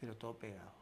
Pero todo pegado.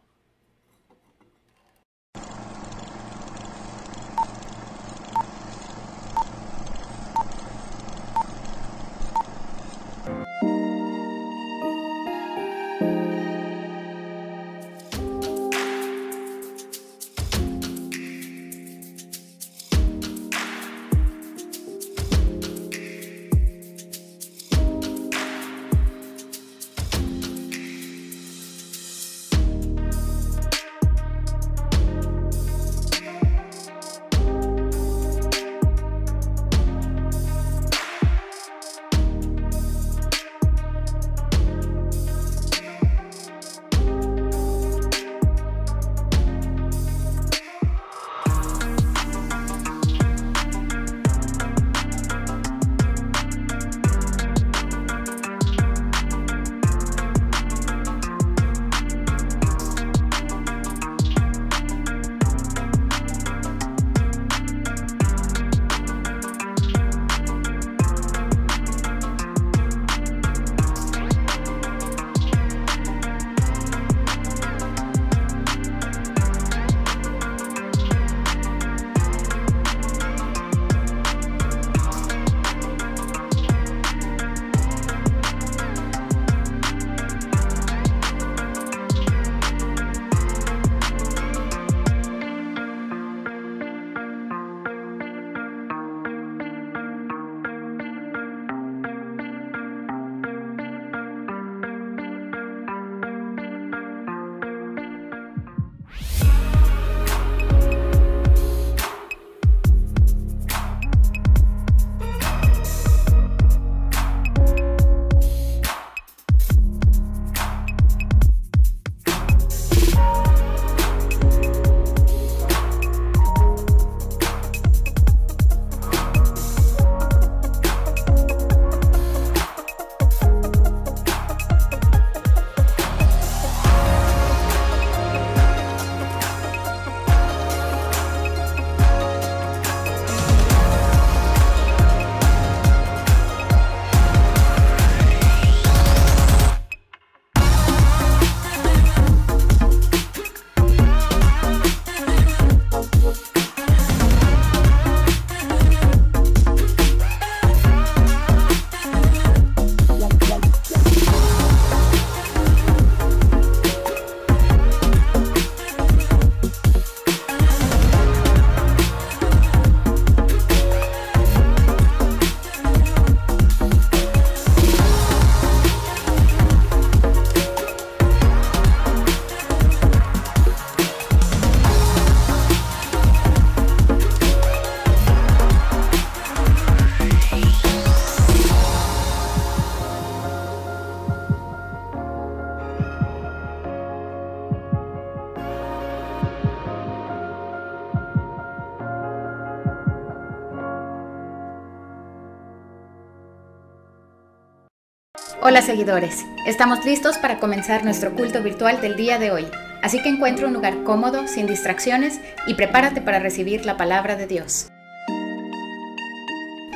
Hola seguidores, estamos listos para comenzar nuestro culto virtual del día de hoy, así que encuentra un lugar cómodo, sin distracciones y prepárate para recibir la palabra de Dios.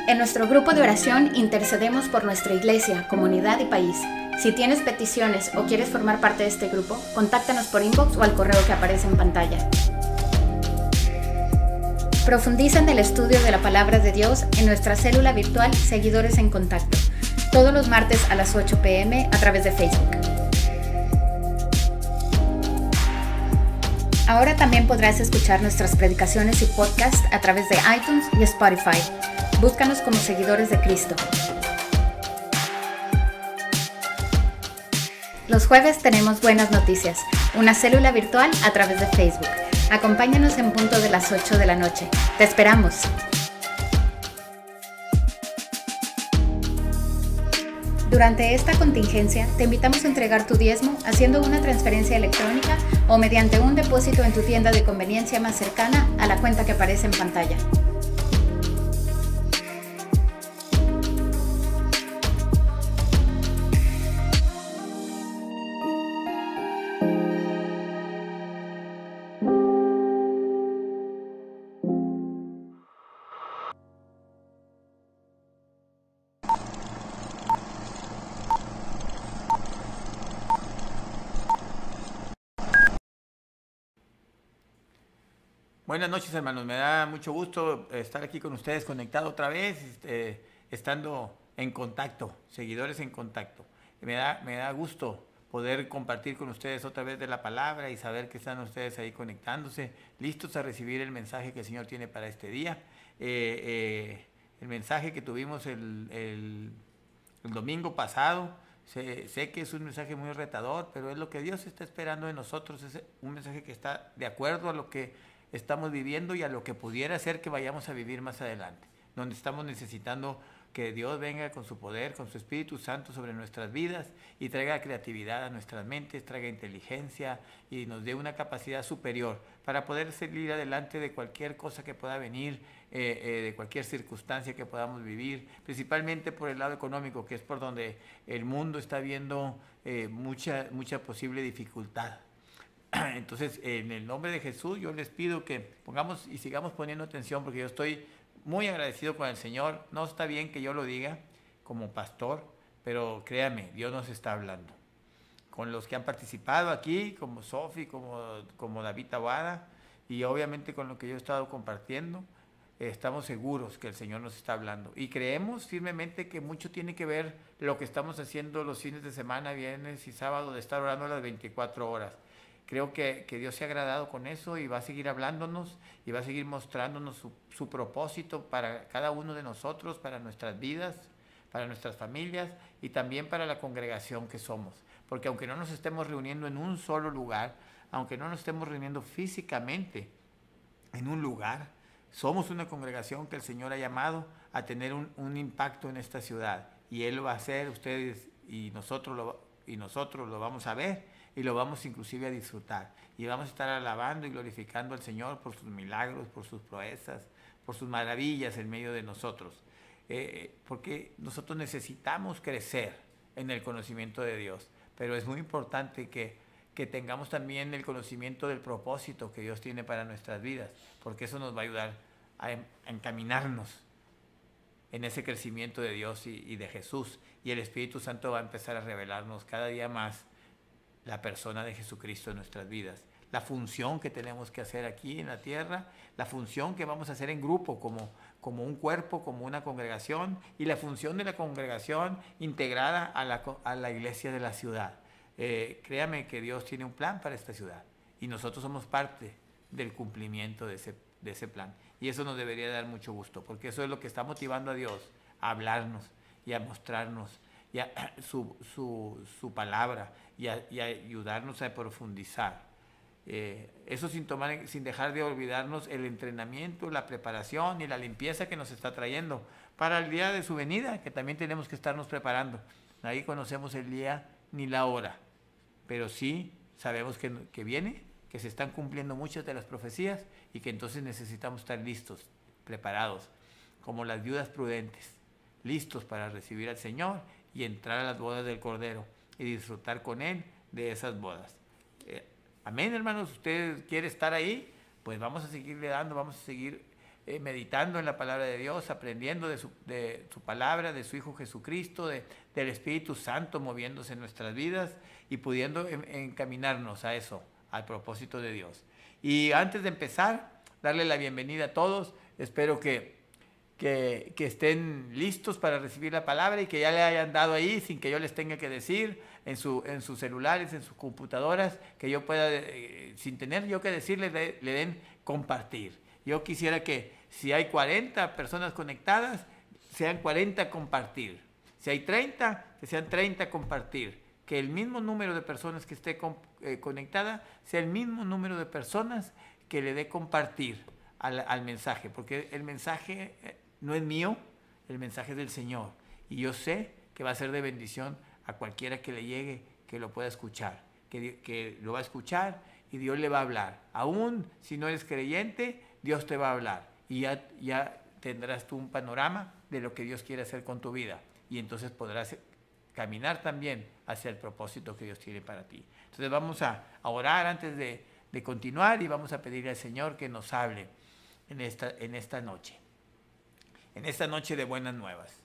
En nuestro grupo de oración intercedemos por nuestra iglesia, comunidad y país. Si tienes peticiones o quieres formar parte de este grupo, contáctanos por inbox o al correo que aparece en pantalla. Profundiza en el estudio de la palabra de Dios en nuestra célula virtual Seguidores en Contacto, todos los martes a las 8 p.m. a través de Facebook. Ahora también podrás escuchar nuestras predicaciones y podcasts a través de iTunes y Spotify. Búscanos como Seguidores de Cristo. Los jueves tenemos buenas noticias, una célula virtual a través de Facebook. Acompáñanos en punto de las 8 de la noche. ¡Te esperamos! Durante esta contingencia, te invitamos a entregar tu diezmo haciendo una transferencia electrónica o mediante un depósito en tu tienda de conveniencia más cercana a la cuenta que aparece en pantalla. Buenas noches, hermanos. Me da mucho gusto estar aquí con ustedes, conectado otra vez, estando en contacto, seguidores en contacto. Me da gusto poder compartir con ustedes otra vez de la palabra y saber que están ustedes ahí conectándose, listos a recibir el mensaje que el Señor tiene para este día. El mensaje que tuvimos el domingo pasado, sé que es un mensaje muy retador, pero es lo que Dios está esperando de nosotros, es un mensaje que está de acuerdo a lo que estamos viviendo y a lo que pudiera ser que vayamos a vivir más adelante, donde estamos necesitando que Dios venga con su poder, con su Espíritu Santo sobre nuestras vidas y traiga creatividad a nuestras mentes, traiga inteligencia y nos dé una capacidad superior para poder salir adelante de cualquier cosa que pueda venir, de cualquier circunstancia que podamos vivir, principalmente por el lado económico, que es por donde el mundo está viendo mucha posible dificultad. Entonces, en el nombre de Jesús, yo les pido que pongamos y sigamos poniendo atención, porque yo estoy muy agradecido con el Señor. No está bien que yo lo diga como pastor, pero créame, Dios nos está hablando. Con los que han participado aquí, como Sofi, como David Tawada, y obviamente con lo que yo he estado compartiendo, estamos seguros que el Señor nos está hablando. Y creemos firmemente que mucho tiene que ver lo que estamos haciendo los fines de semana, viernes y sábado, de estar orando a las 24 horas. Creo que Dios se ha agradado con eso y va a seguir hablándonos y va a seguir mostrándonos su propósito para cada uno de nosotros, para nuestras vidas, para nuestras familias y también para la congregación que somos. Porque aunque no nos estemos reuniendo en un solo lugar, aunque no nos estemos reuniendo físicamente en un lugar, somos una congregación que el Señor ha llamado a tener un impacto en esta ciudad. Y Él lo va a hacer, ustedes y nosotros lo vamos a ver y lo vamos inclusive a disfrutar. Y vamos a estar alabando y glorificando al Señor por sus milagros, por sus proezas, por sus maravillas en medio de nosotros. Porque nosotros necesitamos crecer en el conocimiento de Dios. Pero es muy importante que tengamos también el conocimiento del propósito que Dios tiene para nuestras vidas, porque eso nos va a ayudar a encaminarnos en ese crecimiento de Dios y de Jesús. Y el Espíritu Santo va a empezar a revelarnos cada día más la persona de Jesucristo en nuestras vidas, la función que tenemos que hacer aquí en la tierra, la función que vamos a hacer en grupo como un cuerpo, como una congregación, y la función de la congregación integrada a la iglesia de la ciudad. Créame que Dios tiene un plan para esta ciudad y nosotros somos parte del cumplimiento de ese plan. Y eso nos debería dar mucho gusto, porque eso es lo que está motivando a Dios a hablarnos y a mostrarnos y su palabra y a ayudarnos a profundizar. Eso sin dejar de olvidarnos el entrenamiento, la preparación y la limpieza que nos está trayendo para el día de su venida, que también tenemos que estarnos preparando. Ahí conocemos el día ni la hora, pero sí sabemos que viene, que se están cumpliendo muchas de las profecías y que entonces necesitamos estar listos, preparados, como las viudas prudentes, listos para recibir al Señor y entrar a las bodas del Cordero y disfrutar con Él de esas bodas. Amén, hermanos. ¿Usted quiere estar ahí? Pues vamos a seguirle dando, vamos a seguir meditando en la palabra de Dios, aprendiendo de su palabra, de su Hijo Jesucristo, del Espíritu Santo moviéndose en nuestras vidas y pudiendo encaminarnos a eso, al propósito de Dios. Y antes de empezar, darle la bienvenida a todos. Espero que estén listos para recibir la palabra y que ya le hayan dado ahí sin que yo les tenga que decir en sus celulares, en sus computadoras, que yo pueda, sin tener yo que decirles, le den compartir. Yo quisiera que si hay 40 personas conectadas, sean 40 compartir. Si hay 30, que sean 30 compartir. Que el mismo número de personas que esté conectada sea el mismo número de personas que le dé compartir al mensaje. Porque el mensaje no es mío, el mensaje es del Señor. Y yo sé que va a ser de bendición a cualquiera que le llegue, que lo pueda escuchar. Que lo va a escuchar y Dios le va a hablar. Aún si no eres creyente, Dios te va a hablar. Y ya tendrás tú un panorama de lo que Dios quiere hacer con tu vida. Y entonces podrás caminar también hacia el propósito que Dios tiene para ti. Entonces vamos a orar antes de continuar y vamos a pedirle al Señor que nos hable en esta noche. En esta noche de buenas nuevas.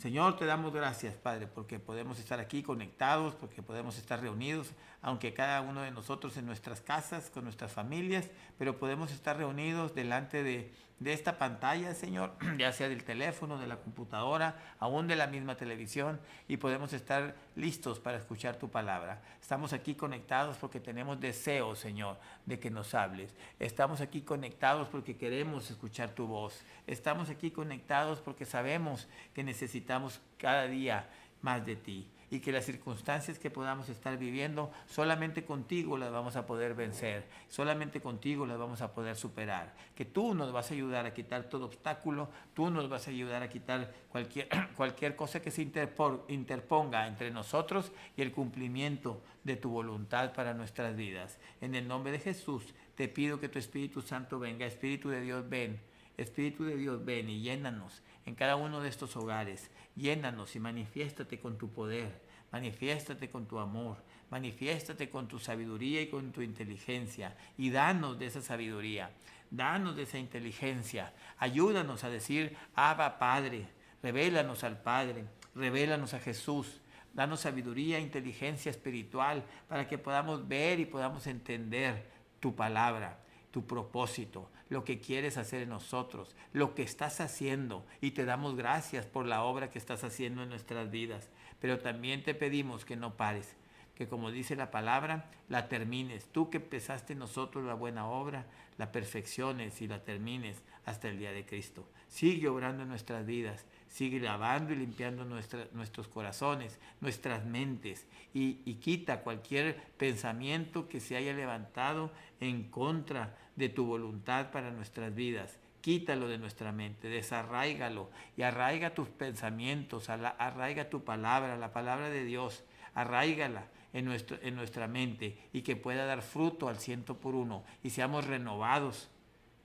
Señor, te damos gracias, Padre, porque podemos estar aquí conectados, porque podemos estar reunidos, aunque cada uno de nosotros en nuestras casas, con nuestras familias, pero podemos estar reunidos delante de esta pantalla, Señor, ya sea del teléfono, de la computadora, aún de la misma televisión, y podemos estar listos para escuchar tu palabra. Estamos aquí conectados porque tenemos deseo, Señor, de que nos hables. Estamos aquí conectados porque queremos escuchar tu voz. Estamos aquí conectados porque sabemos que necesitamos cada día más de ti, y que las circunstancias que podamos estar viviendo, solamente contigo las vamos a poder vencer, solamente contigo las vamos a poder superar, que tú nos vas a ayudar a quitar todo obstáculo, tú nos vas a ayudar a quitar cualquier cosa que se interponga entre nosotros y el cumplimiento de tu voluntad para nuestras vidas. En el nombre de Jesús te pido que tu Espíritu Santo venga. Espíritu de Dios, ven. Espíritu de Dios, ven y llénanos en cada uno de estos hogares. Llénanos y manifiéstate con tu poder, manifiéstate con tu amor, manifiéstate con tu sabiduría y con tu inteligencia, y danos de esa sabiduría, danos de esa inteligencia. Ayúdanos a decir, Abba Padre, revélanos al Padre, revélanos a Jesús. Danos sabiduría e inteligencia espiritual para que podamos ver y podamos entender tu palabra, tu propósito, lo que quieres hacer en nosotros, lo que estás haciendo, y te damos gracias por la obra que estás haciendo en nuestras vidas. Pero también te pedimos que no pares, que como dice la palabra, la termines. Tú que empezaste en nosotros la buena obra, la perfecciones y la termines hasta el día de Cristo. Sigue obrando en nuestras vidas, sigue lavando y limpiando nuestros corazones, nuestras mentes, y quita cualquier pensamiento que se haya levantado en contra de tu voluntad para nuestras vidas. Quítalo de nuestra mente, desarráigalo y arraiga tus pensamientos, arraiga tu palabra, la palabra de Dios, arraígala en nuestra mente, y que pueda dar fruto al 100 por 1, y seamos renovados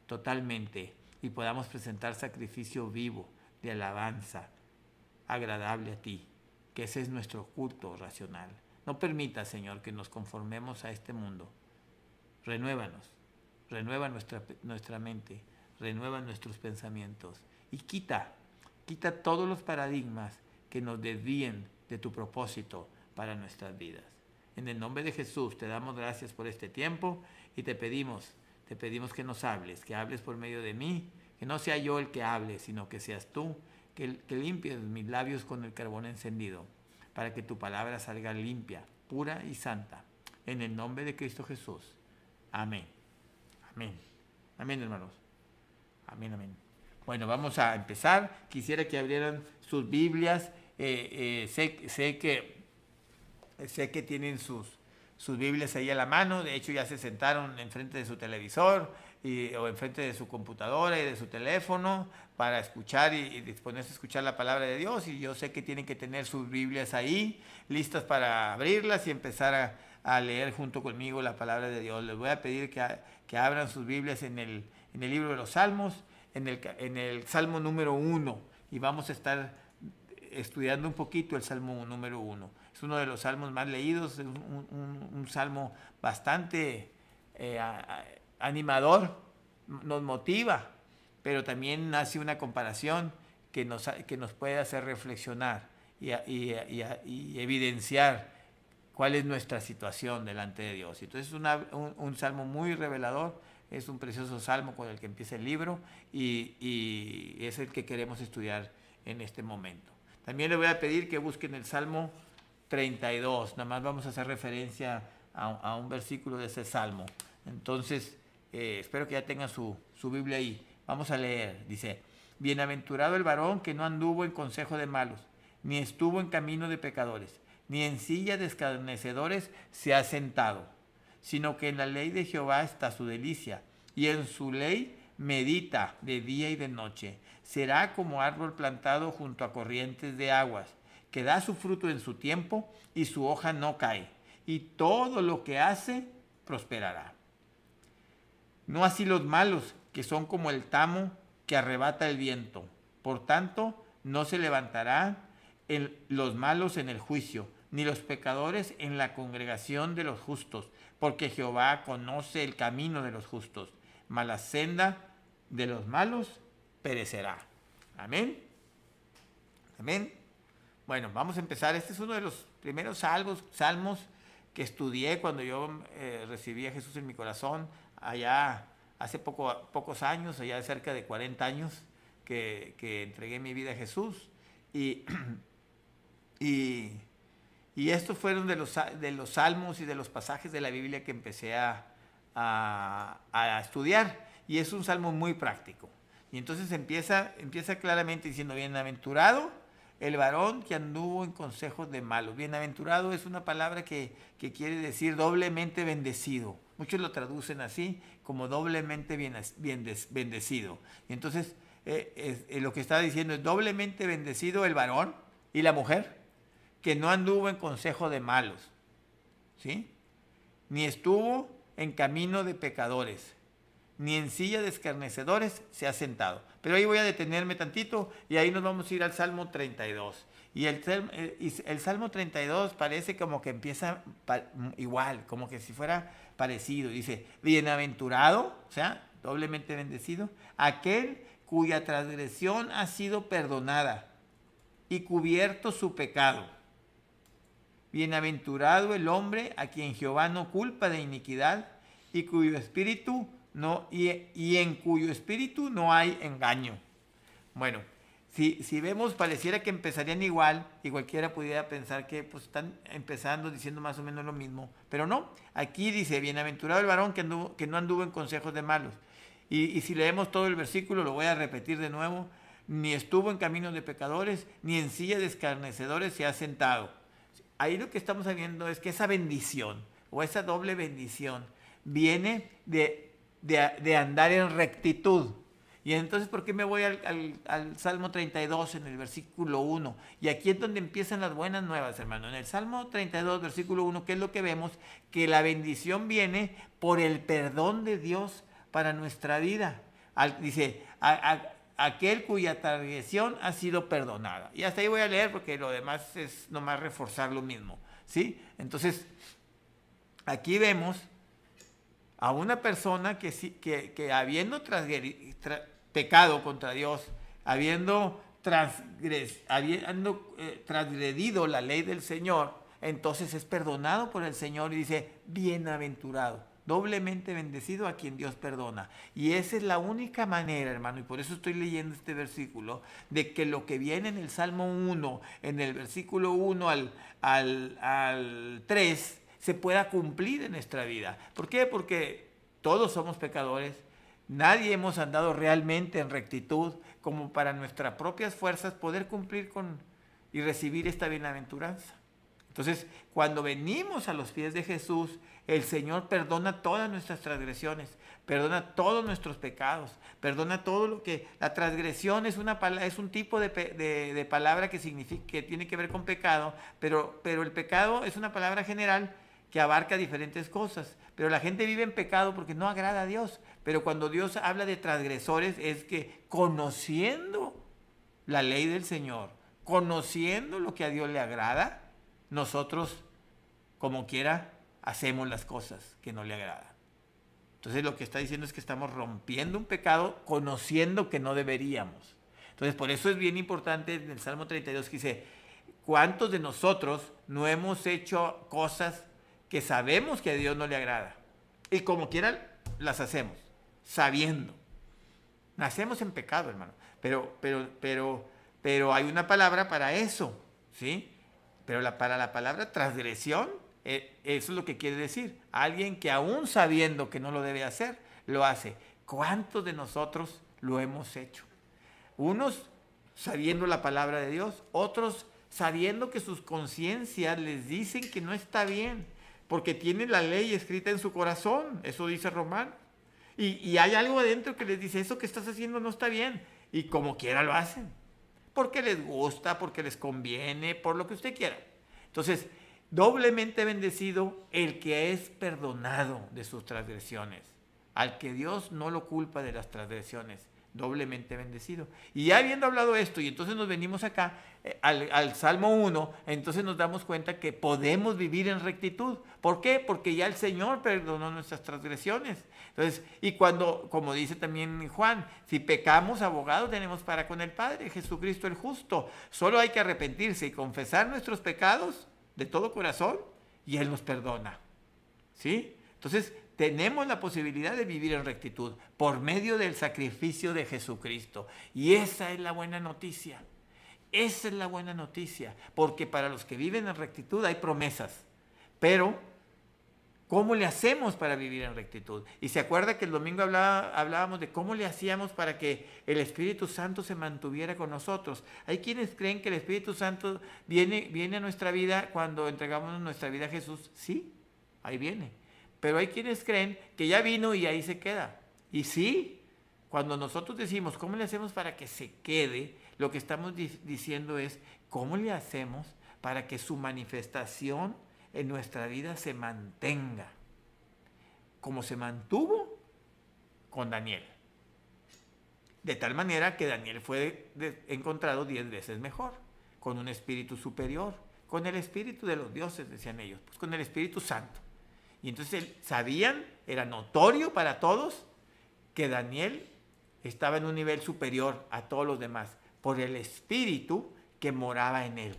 totalmente y podamos presentar sacrificio vivo de alabanza agradable a ti, que ese es nuestro culto racional. No permita, Señor, que nos conformemos a este mundo. Renuévanos, renueva nuestra mente, renueva nuestros pensamientos, y quita todos los paradigmas que nos desvíen de tu propósito para nuestras vidas. En el nombre de Jesús te damos gracias por este tiempo, y te pedimos que nos hables, que hables por medio de mí, que no sea yo el que hable, sino que seas tú, que limpies mis labios con el carbón encendido, para que tu palabra salga limpia, pura y santa. En el nombre de Cristo Jesús. Amén. Amén. Amén, hermanos. Amén, amén. Bueno, vamos a empezar. Quisiera que abrieran sus Biblias. Sé que tienen sus Biblias ahí a la mano. De hecho, ya se sentaron enfrente de su televisor o enfrente de su computadora y de su teléfono para escuchar y disponerse a escuchar la palabra de Dios. Y yo sé que tienen que tener sus Biblias ahí, listas para abrirlas y empezar a leer junto conmigo la palabra de Dios. Les voy a pedir que abran sus Biblias en el libro de los Salmos, en el Salmo número 1, y vamos a estar estudiando un poquito el Salmo número 1. Es uno de los salmos más leídos, un salmo bastante animador, nos motiva, pero también hace una comparación que nos puede hacer reflexionar y evidenciar cuál es nuestra situación delante de Dios. Entonces es un salmo muy revelador, es un precioso salmo con el que empieza el libro, y es el que queremos estudiar en este momento. También le voy a pedir que busquen el Salmo 32, nada más vamos a hacer referencia a un versículo de ese salmo. Entonces, espero que ya tengan su Biblia ahí. Vamos a leer, dice: Bienaventurado el varón que no anduvo en consejo de malos, ni estuvo en camino de pecadores, ni en silla de escarnecedores se ha sentado, sino que en la ley de Jehová está su delicia, y en su ley medita de día y de noche. Será como árbol plantado junto a corrientes de aguas, que da su fruto en su tiempo, y su hoja no cae, y todo lo que hace prosperará. No así los malos, que son como el tamo que arrebata el viento. Por tanto, no se levantarán los malos en el juicio, ni los pecadores en la congregación de los justos, porque Jehová conoce el camino de los justos, mas la senda de los malos perecerá. Amén. Amén. Bueno, vamos a empezar. Este es uno de los primeros salmos que estudié cuando yo recibí a Jesús en mi corazón, allá hace pocos años, allá cerca de 40 años, que entregué mi vida a Jesús. Y estos fueron de los salmos y de los pasajes de la Biblia que empecé a estudiar. Y es un salmo muy práctico. Y entonces empieza claramente diciendo: bienaventurado el varón que anduvo en consejos de malos. Bienaventurado es una palabra que quiere decir doblemente bendecido. Muchos lo traducen así, como doblemente bendecido. Y entonces lo que está diciendo es: doblemente bendecido el varón y la mujer que no anduvo en consejo de malos, ¿sí? Ni estuvo en camino de pecadores, ni en silla de escarnecedores se ha sentado. Pero ahí voy a detenerme tantito y ahí nos vamos a ir al Salmo 32. Y el Salmo 32 parece como que empieza igual, como que si fuera parecido. Dice: bienaventurado, o sea, doblemente bendecido, aquel cuya transgresión ha sido perdonada y cubierto su pecado. Bienaventurado el hombre a quien Jehová no culpa de iniquidad y cuyo espíritu y en cuyo espíritu no hay engaño. Bueno, si vemos, pareciera que empezarían igual y cualquiera pudiera pensar que pues están empezando diciendo más o menos lo mismo, pero no. Aquí dice: bienaventurado el varón que no anduvo en consejos de malos. Y si leemos todo el versículo, lo voy a repetir de nuevo: ni estuvo en caminos de pecadores, ni en silla de escarnecedores se ha sentado. Ahí lo que estamos viendo es que esa bendición o esa doble bendición viene de andar en rectitud. Y entonces, ¿por qué me voy al Salmo 32 en el versículo 1? Y aquí es donde empiezan las buenas nuevas, hermano. En el Salmo 32, versículo 1, ¿qué es lo que vemos? Que la bendición viene por el perdón de Dios para nuestra vida. Dice: aquel cuya transgresión ha sido perdonada. Y hasta ahí voy a leer porque lo demás es nomás reforzar lo mismo, ¿sí? Entonces, aquí vemos a una persona que habiendo pecado contra Dios, habiendo transgredido la ley del Señor, entonces es perdonado por el Señor y dice: bienaventurado, doblemente bendecido a quien Dios perdona. Y esa es la única manera, hermano, y por eso estoy leyendo este versículo, de que lo que viene en el Salmo 1, en el versículo 1 al 3, se pueda cumplir en nuestra vida. ¿Por qué? Porque todos somos pecadores, nadie hemos andado realmente en rectitud como para nuestras propias fuerzas poder cumplir y recibir esta bienaventuranza. Entonces, cuando venimos a los pies de Jesús, el Señor perdona todas nuestras transgresiones, perdona todos nuestros pecados, perdona todo lo que... La transgresión es un tipo de palabra que tiene que ver con pecado, pero el pecado es una palabra general que abarca diferentes cosas. Pero la gente vive en pecado porque no agrada a Dios. Pero cuando Dios habla de transgresores es que conociendo la ley del Señor, conociendo lo que a Dios le agrada, nosotros, como quiera, hacemos las cosas que no le agradan. Entonces lo que está diciendo es que estamos rompiendo un pecado conociendo que no deberíamos. Entonces por eso es bien importante en el Salmo 32 que dice: ¿cuántos de nosotros no hemos hecho cosas que sabemos que a Dios no le agrada? Y como quiera las hacemos, sabiendo. Nacemos en pecado, hermano. Pero hay una palabra para eso, ¿sí? Pero para la palabra transgresión, eso es lo que quiere decir. Alguien que aún sabiendo que no lo debe hacer, lo hace. ¿Cuántos de nosotros lo hemos hecho? Unos sabiendo la palabra de Dios, otros sabiendo que sus conciencias les dicen que no está bien, porque tienen la ley escrita en su corazón. Eso dice Romano. Y hay algo adentro que les dice: eso que estás haciendo no está bien. Y como quiera lo hacen. Porque les gusta, porque les conviene, por lo que usted quiera. Entonces, doblemente bendecido el que es perdonado de sus transgresiones. Al que Dios no lo culpa de las transgresiones. doblemente bendecido. Y ya habiendo hablado esto, y entonces nos venimos acá al Salmo 1, entonces nos damos cuenta que podemos vivir en rectitud. ¿Por qué? Porque ya el Señor perdonó nuestras transgresiones. Entonces, y cuando, como dice también Juan, si pecamos, abogado tenemos para con el Padre, Jesucristo el justo. Solo hay que arrepentirse y confesar nuestros pecados de todo corazón y Él nos perdona. ¿Sí? Entonces, tenemos la posibilidad de vivir en rectitud por medio del sacrificio de Jesucristo. Y esa es la buena noticia. Esa es la buena noticia. Porque para los que viven en rectitud hay promesas. Pero, ¿cómo le hacemos para vivir en rectitud? Y se acuerda que el domingo hablábamos de cómo le hacíamos para que el Espíritu Santo se mantuviera con nosotros. Hay quienes creen que el Espíritu Santo viene a nuestra vida cuando entregamos nuestra vida a Jesús. Sí, ahí viene. Pero hay quienes creen que ya vino y ahí se queda. Y sí, cuando nosotros decimos, ¿cómo le hacemos para que se quede? Lo que estamos diciendo es, ¿cómo le hacemos para que su manifestación en nuestra vida se mantenga? Como se mantuvo con Daniel. De tal manera que Daniel fue encontrado 10 veces mejor, con un espíritu superior, con el espíritu de los dioses, decían ellos, pues con el Espíritu Santo. Y entonces sabían, era notorio para todos, que Daniel estaba en un nivel superior a todos los demás, por el espíritu que moraba en él.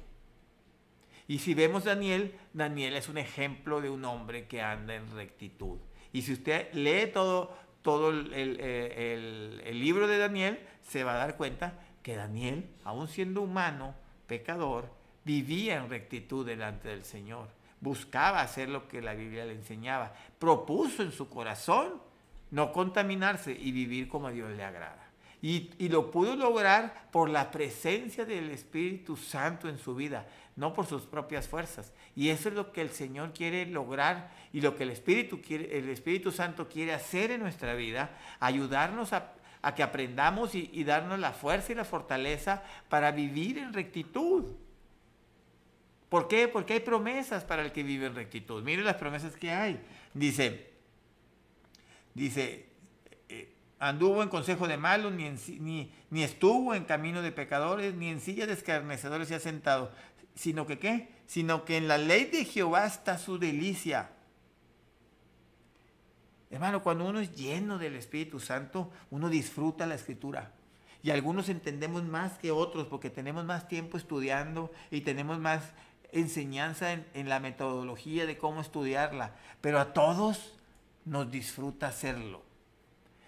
Y si vemos Daniel es un ejemplo de un hombre que anda en rectitud. Y si usted lee todo el libro de Daniel, se va a dar cuenta que Daniel, aun siendo humano, pecador, vivía en rectitud delante del Señor. Buscaba hacer lo que la Biblia le enseñaba. Propuso en su corazón no contaminarse y vivir como a Dios le agrada. Y lo pudo lograr por la presencia del Espíritu Santo en su vida, no por sus propias fuerzas. Y eso es lo que el Señor quiere lograr y lo que el Espíritu Santo quiere hacer en nuestra vida, ayudarnos a que aprendamos y darnos la fuerza y la fortaleza para vivir en rectitud. ¿Por qué? Porque hay promesas para el que vive en rectitud. Miren las promesas que hay. Dice, anduvo en consejo de malos, ni estuvo en camino de pecadores, ni en silla de escarnecedores se ha sentado. Sino que, ¿qué? Sino que en la ley de Jehová está su delicia. Hermano, cuando uno es lleno del Espíritu Santo, uno disfruta la Escritura. Y algunos entendemos más que otros porque tenemos más tiempo estudiando y tenemos más enseñanza en la metodología de cómo estudiarla, pero a todos nos disfruta hacerlo.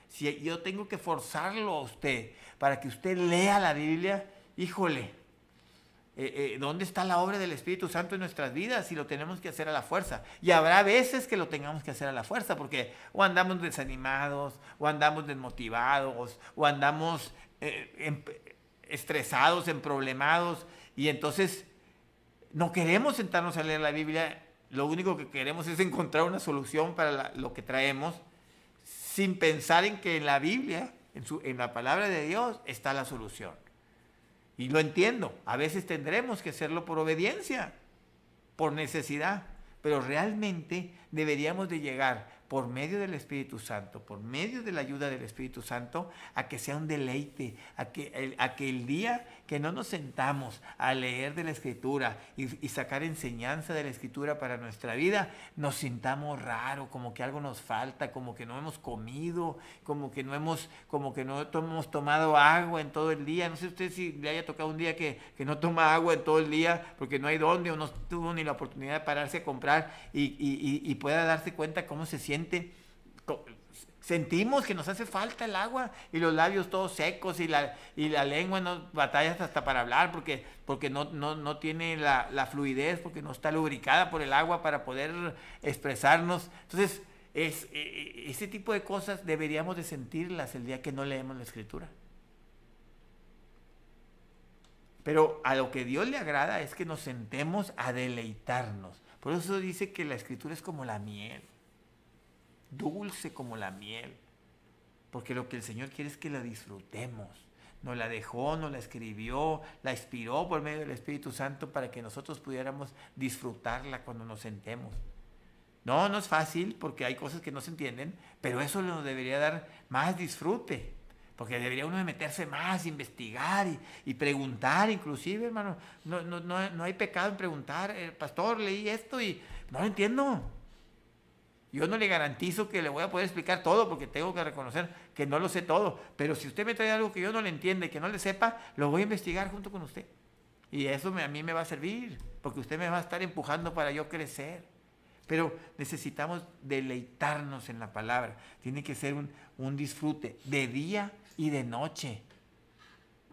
Si yo tengo que forzarlo a usted para que usted lea la Biblia, híjole, ¿dónde está la obra del Espíritu Santo en nuestras vidas si lo tenemos que hacer a la fuerza? Y habrá veces que lo tengamos que hacer a la fuerza porque o andamos desanimados, o andamos desmotivados, o andamos estresados, emproblemados, y entonces no queremos sentarnos a leer la Biblia. Lo único que queremos es encontrar una solución para lo que traemos, sin pensar en que en la Biblia, en la palabra de Dios, está la solución. Y lo entiendo, a veces tendremos que hacerlo por obediencia, por necesidad, pero realmente deberíamos de llegar por medio del Espíritu Santo, por medio de la ayuda del Espíritu Santo, a que sea un deleite, a que el día que no nos sentamos a leer de la Escritura y sacar enseñanza de la Escritura para nuestra vida, nos sintamos raro, como que algo nos falta, como que no hemos comido, como que no hemos tomado agua en todo el día. No sé usted si le haya tocado un día que no toma agua en todo el día porque no hay dónde o no tuvo ni la oportunidad de pararse a comprar y pueda darse cuenta cómo se siente. Sentimos que nos hace falta el agua y los labios todos secos y la lengua no batalla hasta para hablar porque no tiene la fluidez, porque no está lubricada por el agua para poder expresarnos. Entonces, ese tipo de cosas deberíamos de sentirlas el día que no leemos la Escritura. Pero a lo que Dios le agrada es que nos sentemos a deleitarnos. Por eso dice que la Escritura es como la miel, dulce como la miel, porque lo que el Señor quiere es que la disfrutemos. Nos la dejó, nos la escribió, la inspiró por medio del Espíritu Santo para que nosotros pudiéramos disfrutarla cuando nos sentemos. No es fácil porque hay cosas que no se entienden, pero eso nos debería dar más disfrute, Porque debería uno de meterse más, investigar y preguntar inclusive, hermano. No hay pecado en preguntar. Pastor, leí esto y no lo entiendo. Yo no le garantizo que le voy a poder explicar todo porque tengo que reconocer que no lo sé todo. Pero si usted me trae algo que yo no le entienda y que no le sepa, lo voy a investigar junto con usted. Y eso a mí me va a servir porque usted me va a estar empujando para yo crecer. Pero necesitamos deleitarnos en la palabra. Tiene que ser un disfrute de día y de noche.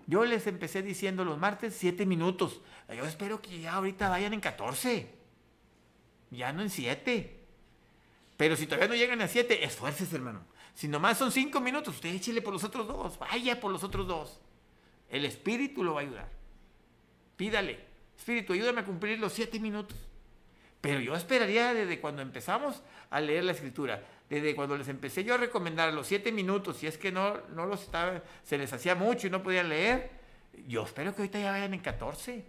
Yo les empecé diciendo los martes 7 minutos. Yo espero que ya ahorita vayan en 14. Ya no en 7. Pero si todavía no llegan a 7, esfuércese, hermano. Si nomás son 5 minutos, usted échele por los otros 2. Vaya por los otros 2. El Espíritu lo va a ayudar. Pídale. Espíritu, ayúdame a cumplir los 7 minutos. Pero yo esperaría desde cuando empezamos a leer la Escritura, desde cuando les empecé yo a recomendar los 7 minutos, si es que no los estaba, se les hacía mucho y no podían leer, yo espero que ahorita ya vayan en 14.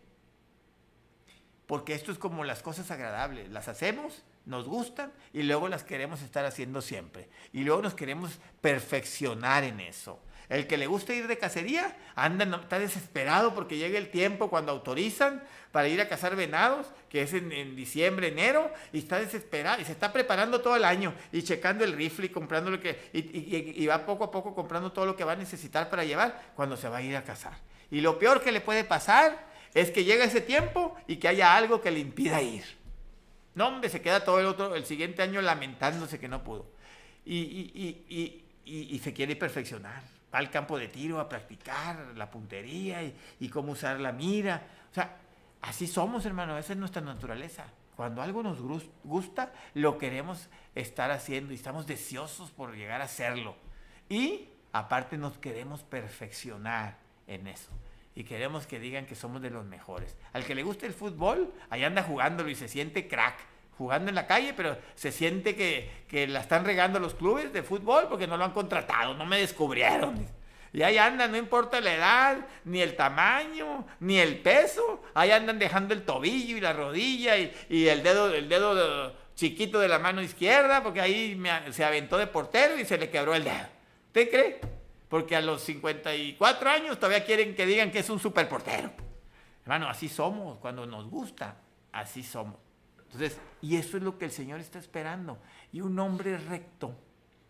Porque esto es como las cosas agradables, las hacemos, nos gustan y luego las queremos estar haciendo siempre. Y luego nos queremos perfeccionar en eso. El que le gusta ir de cacería, está desesperado porque llega el tiempo cuando autorizan para ir a cazar venados, que es en diciembre, enero, y está desesperado y se está preparando todo el año y checando el rifle y comprando y va poco a poco comprando todo lo que va a necesitar para llevar cuando se va a ir a cazar. Y lo peor que le puede pasar es que llega ese tiempo y que haya algo que le impida ir. No, hombre, se queda todo el siguiente año lamentándose que no pudo. Y se quiere perfeccionar. Va al campo de tiro a practicar la puntería y cómo usar la mira. O sea, así somos, hermano, esa es nuestra naturaleza. Cuando algo nos gusta, lo queremos estar haciendo y estamos deseosos por llegar a hacerlo. Y aparte nos queremos perfeccionar en eso. Y queremos que digan que somos de los mejores. Al que le gusta el fútbol, ahí anda jugándolo y se siente crack. Jugando en la calle, pero se siente que la están regando los clubes de fútbol porque no lo han contratado, no me descubrieron. Y ahí andan, no importa la edad, ni el tamaño, ni el peso. Ahí andan dejando el tobillo y la rodilla y el dedo chiquito de la mano izquierda, porque ahí se aventó de portero y se le quebró el dedo. ¿Usted cree? Porque a los 54 años todavía quieren que digan que es un superportero. Hermano, así somos, cuando nos gusta, así somos. Entonces, y eso es lo que el Señor está esperando. Y un hombre recto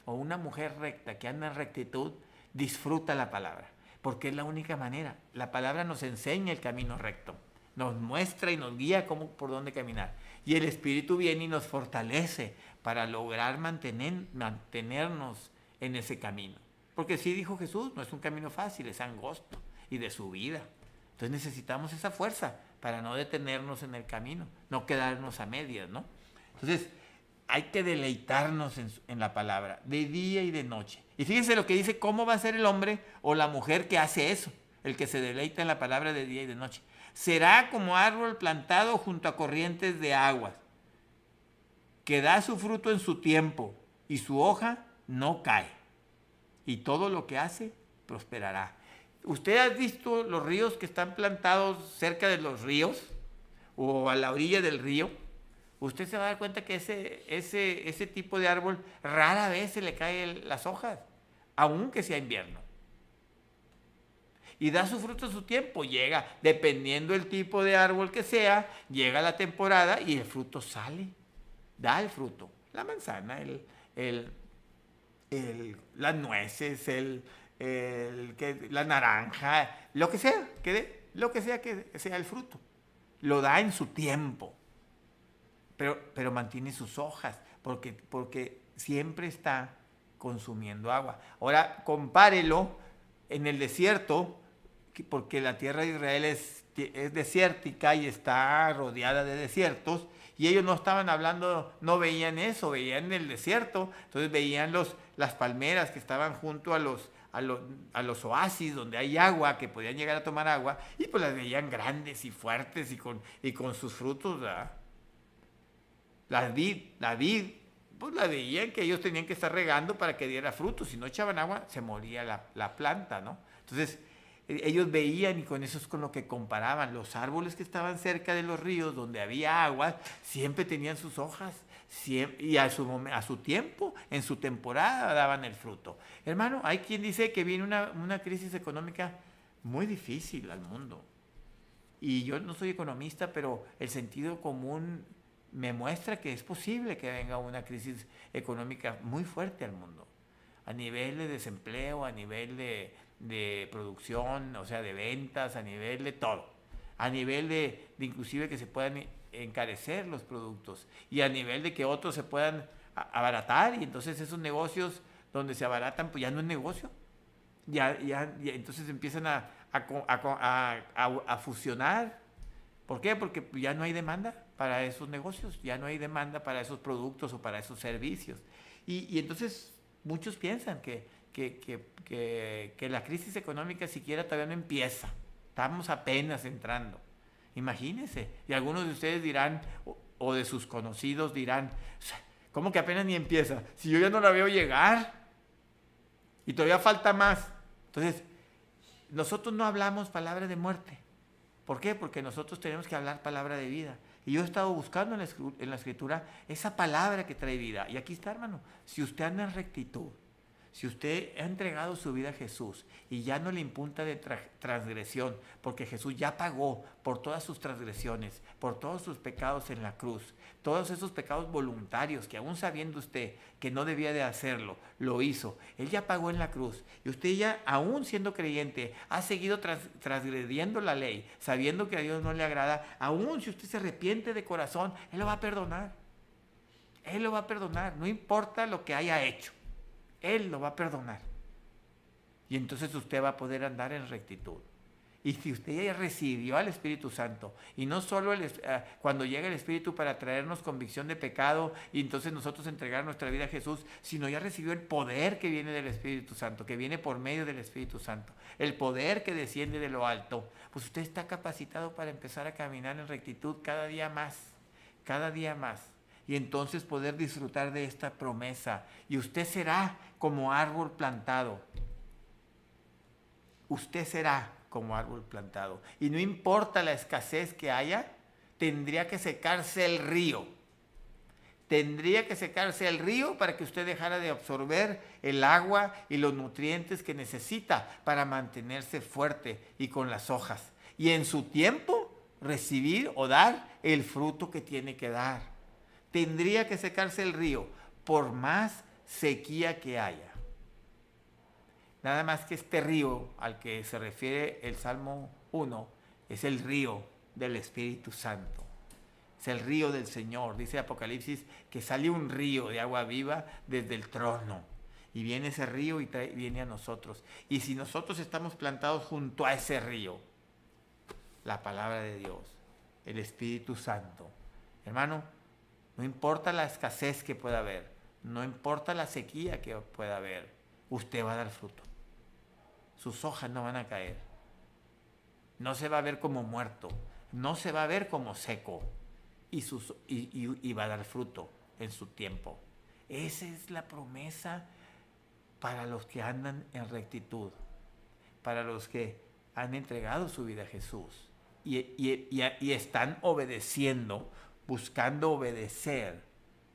o una mujer recta que anda en rectitud disfruta la palabra, porque es la única manera. La palabra nos enseña el camino recto, nos muestra y nos guía por dónde caminar. Y el Espíritu viene y nos fortalece para lograr mantenernos en ese camino. Porque sí dijo Jesús, no es un camino fácil, es angosto y de subida. Entonces necesitamos esa fuerza para no detenernos en el camino, no quedarnos a medias, ¿no? Entonces, hay que deleitarnos en la palabra, de día y de noche. Y fíjense lo que dice, ¿cómo va a ser el hombre o la mujer que hace eso? El que se deleita en la palabra de día y de noche. Será como árbol plantado junto a corrientes de aguas, que da su fruto en su tiempo, y su hoja no cae. Y todo lo que hace, prosperará. ¿Usted ha visto los ríos que están plantados cerca de los ríos o a la orilla del río? Usted se va a dar cuenta que ese tipo de árbol rara vez se le caen las hojas, aunque sea invierno. Y da su fruto en su tiempo, llega, dependiendo del tipo de árbol que sea, llega la temporada y el fruto sale, da el fruto. La manzana, las nueces, la naranja, lo que sea, que sea el fruto. Lo da en su tiempo, pero mantiene sus hojas, porque siempre está consumiendo agua. Ahora, compárelo en el desierto, porque la tierra de Israel es desértica y está rodeada de desiertos, y ellos no estaban hablando, no veían eso, veían el desierto. Entonces veían las palmeras que estaban junto a los oasis donde hay agua, que podían llegar a tomar agua, y pues las veían grandes y fuertes y con sus frutos, ¿verdad? La vid, pues la veían que ellos tenían que estar regando para que diera frutos. Si no echaban agua, se moría la planta, ¿no? Entonces, ellos veían, y con eso es con lo que comparaban. Los árboles que estaban cerca de los ríos, donde había agua, siempre tenían sus hojas, Y a su tiempo, en su temporada, daban el fruto. Hermano, hay quien dice que viene una crisis económica muy difícil al mundo. Y yo no soy economista, pero el sentido común me muestra que es posible que venga una crisis económica muy fuerte al mundo. A nivel de desempleo, a nivel de producción, o sea, de ventas, a nivel de todo. A nivel de inclusive que se puedan encarecer los productos. Y a nivel de que otros se puedan abaratar. Y entonces esos negocios donde se abaratan, pues ya no es negocio. Ya entonces empiezan a fusionar. ¿Por qué? Porque ya no hay demanda para esos negocios, ya no hay demanda para esos productos o para esos servicios. Y entonces muchos piensan que la crisis económica siquiera todavía no empieza. Estamos apenas entrando. Imagínense. Y algunos de ustedes dirán, o de sus conocidos dirán, ¿cómo que apenas ni empieza? Si yo ya no la veo llegar. Y todavía falta más. Entonces, nosotros no hablamos palabra de muerte. ¿Por qué? Porque nosotros tenemos que hablar palabra de vida. Y yo he estado buscando en la Escritura esa palabra que trae vida. Y aquí está, hermano. Si usted anda en rectitud, si usted ha entregado su vida a Jesús y ya no le imputa de transgresión, porque Jesús ya pagó por todas sus transgresiones, por todos sus pecados en la cruz, todos esos pecados voluntarios que aún sabiendo usted que no debía de hacerlo, lo hizo. Él ya pagó en la cruz y usted ya, aún siendo creyente, ha seguido transgrediendo la ley, sabiendo que a Dios no le agrada. Aún si usted se arrepiente de corazón, Él lo va a perdonar. Él lo va a perdonar, no importa lo que haya hecho. Él lo va a perdonar. Y entonces usted va a poder andar en rectitud. Y si usted ya recibió al Espíritu Santo, y no solo cuando llega el Espíritu para traernos convicción de pecado, y entonces nosotros entregar nuestra vida a Jesús, sino ya recibió el poder que viene del Espíritu Santo, que viene por medio del Espíritu Santo, el poder que desciende de lo alto, pues usted está capacitado para empezar a caminar en rectitud cada día más, cada día más. Y entonces poder disfrutar de esta promesa. Y usted será como árbol plantado. Usted será como árbol plantado. Y no importa la escasez que haya, tendría que secarse el río. Tendría que secarse el río para que usted dejara de absorber el agua y los nutrientes que necesita para mantenerse fuerte y con las hojas. Y en su tiempo recibir o dar el fruto que tiene que dar. Tendría que secarse el río por más sequía que haya. Nada más que este río al que se refiere el Salmo 1 es el río del Espíritu Santo. Es el río del Señor. Dice Apocalipsis que sale un río de agua viva desde el trono. Y viene ese río y viene a nosotros. Y si nosotros estamos plantados junto a ese río, la palabra de Dios, el Espíritu Santo, hermano, no importa la escasez que pueda haber, no importa la sequía que pueda haber, usted va a dar fruto. Sus hojas no van a caer. No se va a ver como muerto, no se va a ver como seco y va a dar fruto en su tiempo. Esa es la promesa para los que andan en rectitud, para los que han entregado su vida a Jesús y están obedeciendo, buscando obedecer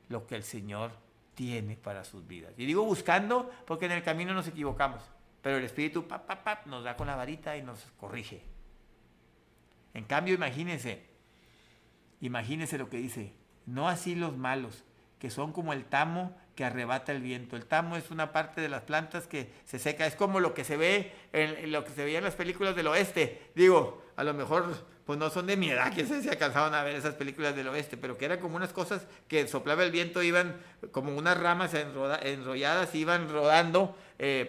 lo que el Señor tiene para sus vidas. Y digo buscando porque en el camino nos equivocamos, pero el Espíritu nos da con la varita y nos corrige. En cambio, imagínense lo que dice, no así los malos, que son como el tamo que arrebata el viento. El tamo es una parte de las plantas que se seca, es como lo que se ve lo que se veía en las películas del oeste. Digo, a lo mejor pues no son de mi edad, que se alcanzaban a ver esas películas del oeste, pero que eran como unas cosas que soplaba el viento, iban como unas ramas enrolladas, iban rodando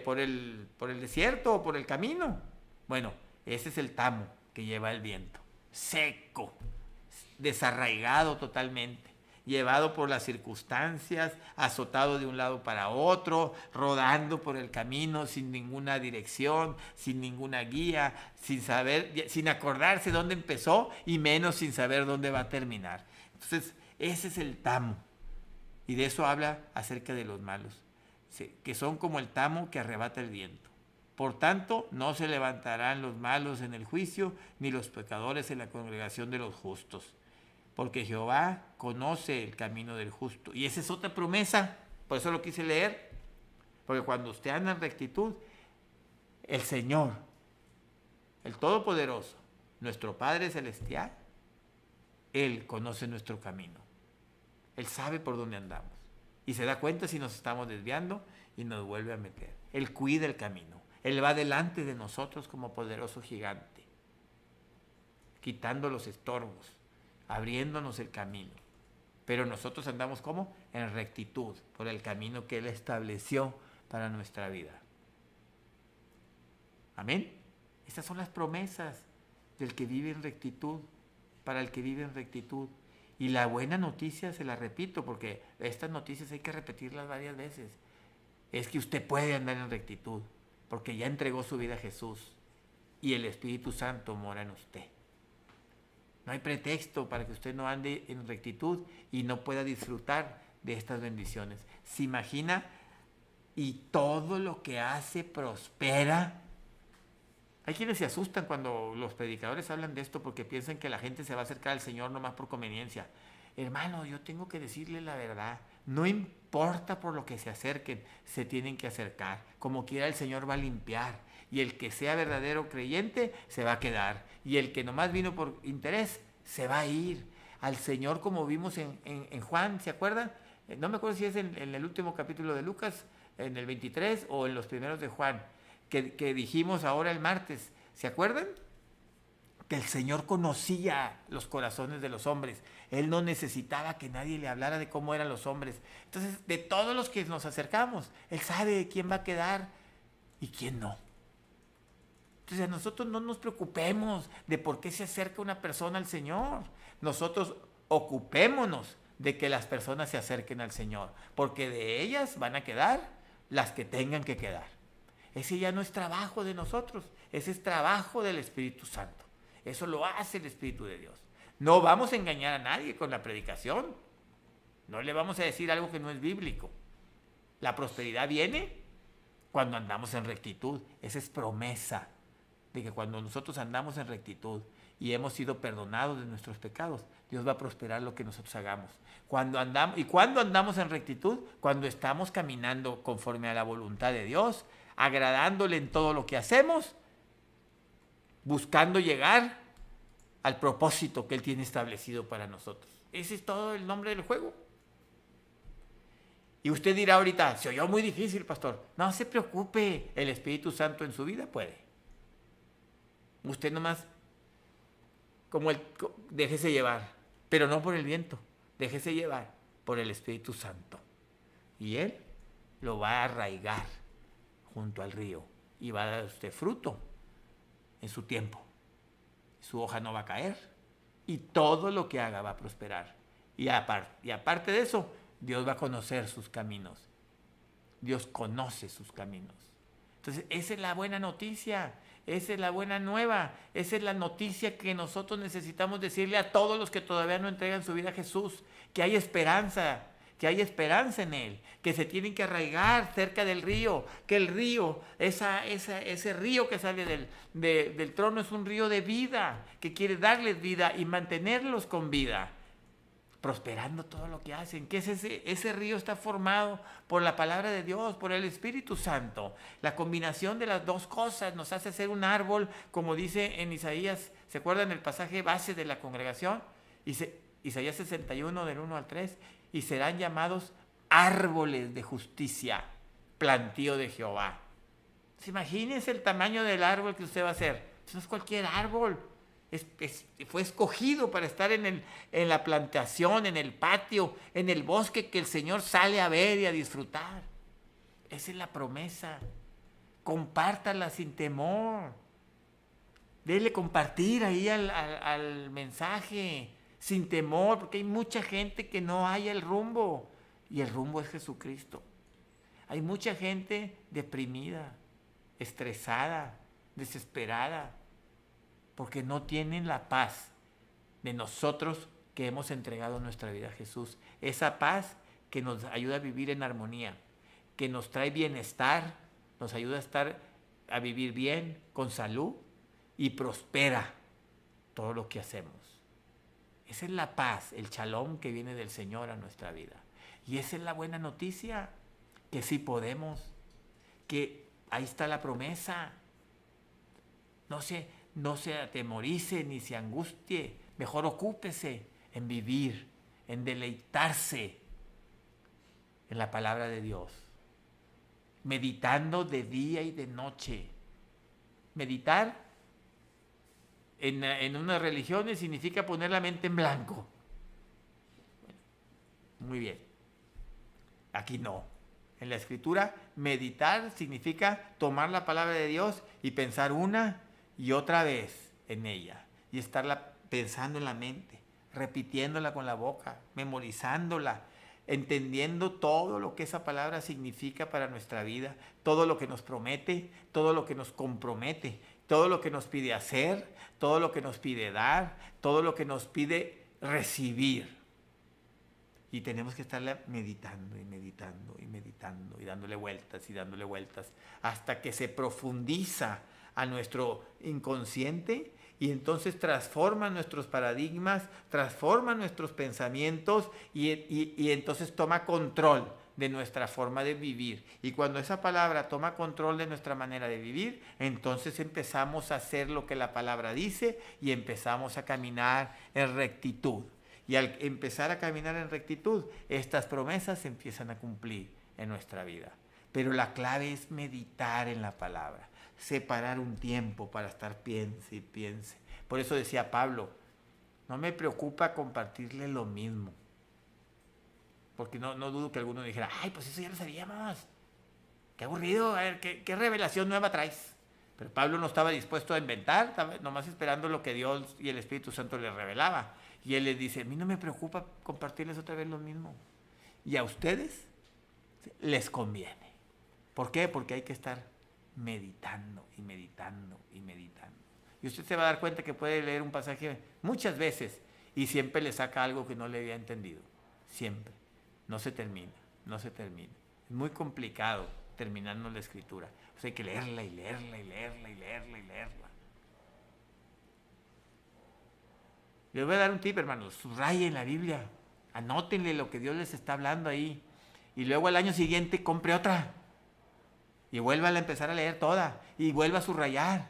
por el desierto o por el camino. Bueno, ese es el tamo que lleva el viento, seco, desarraigado totalmente, llevado por las circunstancias, azotado de un lado para otro, rodando por el camino sin ninguna dirección, sin ninguna guía, sin saber, sin acordarse dónde empezó y menos sin saber dónde va a terminar. Entonces, ese es el tamo. Y de eso habla acerca de los malos, que son como el tamo que arrebata el viento. Por tanto, no se levantarán los malos en el juicio, ni los pecadores en la congregación de los justos. porque Jehová conoce el camino del justo. Y esa es otra promesa, por eso lo quise leer, porque cuando usted anda en rectitud, el Señor, el Todopoderoso, nuestro Padre Celestial, Él conoce nuestro camino. Él sabe por dónde andamos y se da cuenta si nos estamos desviando y nos vuelve a meter. Él cuida el camino. Él va delante de nosotros como poderoso gigante, quitando los estorbos, abriéndonos el camino. Pero nosotros andamos ¿cómo? En rectitud, por el camino que Él estableció para nuestra vida. Amén. Estas son las promesas del que vive en rectitud, para el que vive en rectitud. Y la buena noticia, se la repito, porque estas noticias hay que repetirlas varias veces, es que usted puede andar en rectitud, porque ya entregó su vida a Jesús y el Espíritu Santo mora en usted. No hay pretexto para que usted no ande en rectitud y no pueda disfrutar de estas bendiciones. ¿Se imagina? Y todo lo que hace prospera. Hay quienes se asustan cuando los predicadores hablan de esto porque piensan que la gente se va a acercar al Señor nomás por conveniencia. Hermano, yo tengo que decirle la verdad. No importa por lo que se acerquen, se tienen que acercar. Como quiera el Señor va a limpiar. Y el que sea verdadero creyente se va a quedar. Y el que nomás vino por interés se va a ir. Al Señor, como vimos en Juan, ¿se acuerdan? No me acuerdo si es en el último capítulo de Lucas, en el 23 o en los primeros de Juan. Que dijimos ahora el martes, ¿se acuerdan? Que el Señor conocía los corazones de los hombres. Él no necesitaba que nadie le hablara de cómo eran los hombres. Entonces, de todos los que nos acercamos, Él sabe quién va a quedar y quién no. Entonces, nosotros no nos preocupemos de por qué se acerca una persona al Señor. Nosotros ocupémonos de que las personas se acerquen al Señor, porque de ellas van a quedar las que tengan que quedar. Ese ya no es trabajo de nosotros, ese es trabajo del Espíritu Santo. Eso lo hace el Espíritu de Dios. No vamos a engañar a nadie con la predicación. No le vamos a decir algo que no es bíblico. La prosperidad viene cuando andamos en rectitud. Esa es promesa de que cuando nosotros andamos en rectitud y hemos sido perdonados de nuestros pecados, Dios va a prosperar lo que nosotros hagamos. Cuando andamos en rectitud, cuando estamos caminando conforme a la voluntad de Dios, agradándole en todo lo que hacemos, buscando llegar al propósito que Él tiene establecido para nosotros. Ese es todo el nombre del juego. Y usted dirá ahorita, se oyó muy difícil, pastor. No se preocupe, el Espíritu Santo en su vida puede. Usted nomás, déjese llevar, pero no por el viento, déjese llevar por el Espíritu Santo. Y Él lo va a arraigar junto al río y va a dar usted fruto en su tiempo. Su hoja no va a caer y todo lo que haga va a prosperar. Y aparte de eso, Dios va a conocer sus caminos. Dios conoce sus caminos. Entonces, esa es la buena noticia, esa es la buena nueva, esa es la noticia que nosotros necesitamos decirle a todos los que todavía no entregan su vida a Jesús, que hay esperanza en Él, que se tienen que arraigar cerca del río, que el río, ese río que sale del trono es un río de vida, que quiere darles vida y mantenerlos con vida, prosperando todo lo que hacen. ¿Qué es ese río? Está formado por la palabra de Dios, por el Espíritu Santo. La combinación de las dos cosas nos hace ser un árbol, como dice en Isaías, ¿se acuerdan el pasaje base de la congregación? Isaías 61 del 1 al 3, y serán llamados árboles de justicia, plantío de Jehová. Imagínense el tamaño del árbol que usted va a hacer. Eso no es cualquier árbol. Fue escogido para estar en la plantación, en el patio, en el bosque que el Señor sale a ver y a disfrutar. Esa es la promesa. Compártala sin temor. Dele compartir ahí al mensaje sin temor, porque hay mucha gente que no halla el rumbo y el rumbo es Jesucristo. Hay mucha gente deprimida, estresada, desesperada, porque no tienen la paz de nosotros que hemos entregado nuestra vida a Jesús. Esa paz que nos ayuda a vivir en armonía, que nos trae bienestar, nos ayuda a vivir bien, con salud, y prospera todo lo que hacemos. Esa es la paz, el shalom que viene del Señor a nuestra vida. Y esa es la buena noticia, que sí podemos, que ahí está la promesa. No se atemorice ni se angustie, mejor ocúpese en vivir, en deleitarse en la palabra de Dios, meditando de día y de noche. Meditar en unas religiones significa poner la mente en blanco. Muy bien. Aquí no. En la Escritura, meditar significa tomar la palabra de Dios y pensar una y otra vez en ella. Y estarla pensando en la mente, repitiéndola con la boca, memorizándola, entendiendo todo lo que esa palabra significa para nuestra vida, todo lo que nos promete, todo lo que nos compromete, todo lo que nos pide hacer, todo lo que nos pide dar, todo lo que nos pide recibir. Y tenemos que estarla meditando y meditando y meditando y dándole vueltas hasta que se profundiza a nuestro inconsciente y entonces transforma nuestros paradigmas, transforma nuestros pensamientos y entonces toma control de nuestra forma de vivir. Y cuando esa palabra toma control de nuestra manera de vivir, entonces empezamos a hacer lo que la palabra dice y empezamos a caminar en rectitud. Y al empezar a caminar en rectitud, estas promesas se empiezan a cumplir en nuestra vida. Pero la clave es meditar en la palabra, separar un tiempo para estar piense y piense. Por eso decía Pablo, no me preocupa compartirle lo mismo. Porque no dudo que alguno dijera, ay, pues eso ya lo sabíamos. Qué aburrido, a ver, ¿qué revelación nueva traes? Pero Pablo no estaba dispuesto a inventar, estaba nomás esperando lo que Dios y el Espíritu Santo le revelaba. Y él les dice, a mí no me preocupa compartirles otra vez lo mismo. Y a ustedes les conviene. ¿Por qué? Porque hay que estar meditando y meditando y meditando. Y usted se va a dar cuenta que puede leer un pasaje muchas veces y siempre le saca algo que no le había entendido. Siempre. No se termina, no se termina. Es muy complicado terminarnos la Escritura. O sea, hay que leerla y leerla y leerla y leerla y leerla. Les voy a dar un tip, hermanos. Subrayen la Biblia. Anótenle lo que Dios les está hablando ahí. Y luego al año siguiente compre otra. Y vuelva a empezar a leer toda. Y vuelva a subrayar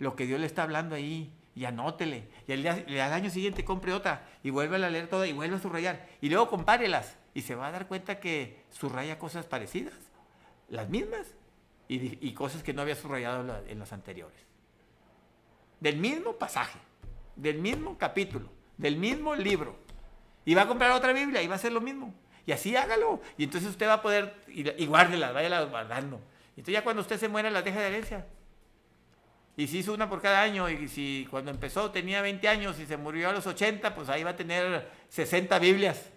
lo que Dios le está hablando ahí. Y anótele. Y al año siguiente compre otra. Y vuelva a leer toda y vuelva a subrayar. Y luego compárelas. Y se va a dar cuenta que subraya cosas parecidas. Las mismas. Y cosas que no había subrayado en las anteriores. Del mismo pasaje. Del mismo capítulo, del mismo libro. Y va a comprar otra Biblia y va a hacer lo mismo. Y así hágalo. Y entonces usted va a poder, y guárdelas, váyalas guardando. Y entonces ya cuando usted se muera las deja de herencia. Y si hizo una por cada año, y si cuando empezó tenía 20 años y se murió a los 80, pues ahí va a tener 60 Biblias.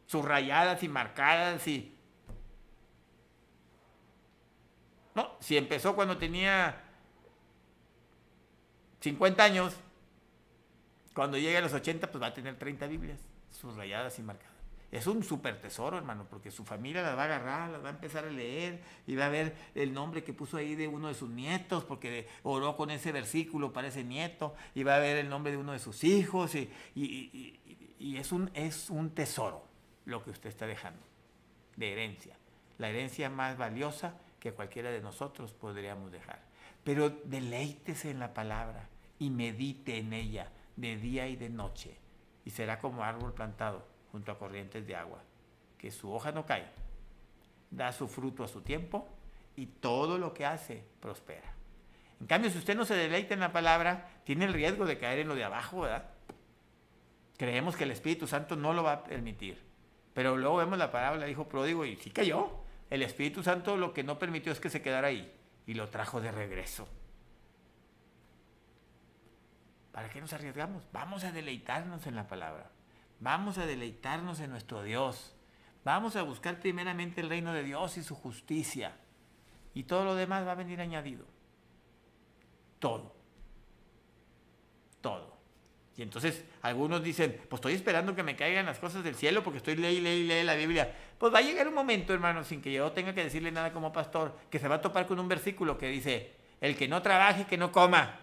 Subrayadas y marcadas y... No, si empezó cuando tenía 50 años... Cuando llegue a los 80, pues va a tener 30 Biblias subrayadas y marcadas. Es un súper tesoro, hermano, porque su familia las va a agarrar, las va a empezar a leer y va a ver el nombre que puso ahí de uno de sus nietos, porque oró con ese versículo para ese nieto, y va a ver el nombre de uno de sus hijos, y es un tesoro lo que usted está dejando de herencia. La herencia más valiosa que cualquiera de nosotros podríamos dejar. Pero deleítese en la palabra y medite en ella de día y de noche, y será como árbol plantado junto a corrientes de agua, que su hoja no cae, da su fruto a su tiempo, y todo lo que hace prospera. En cambio, si usted no se deleita en la palabra, tiene el riesgo de caer en lo de abajo, ¿verdad? Creemos que el Espíritu Santo no lo va a permitir, pero luego vemos la parábola del hijo pródigo y sí cayó. El Espíritu Santo lo que no permitió es que se quedara ahí, y lo trajo de regreso. ¿Para qué nos arriesgamos? Vamos a deleitarnos en la palabra. Vamos a deleitarnos en nuestro Dios. Vamos a buscar primeramente el reino de Dios y su justicia. Y todo lo demás va a venir añadido. Todo. Todo. Y entonces algunos dicen, pues estoy esperando que me caigan las cosas del cielo porque estoy leyendo la Biblia. Pues va a llegar un momento, hermano, sin que yo tenga que decirle nada como pastor, que se va a topar con un versículo que dice, el que no trabaje, que no coma.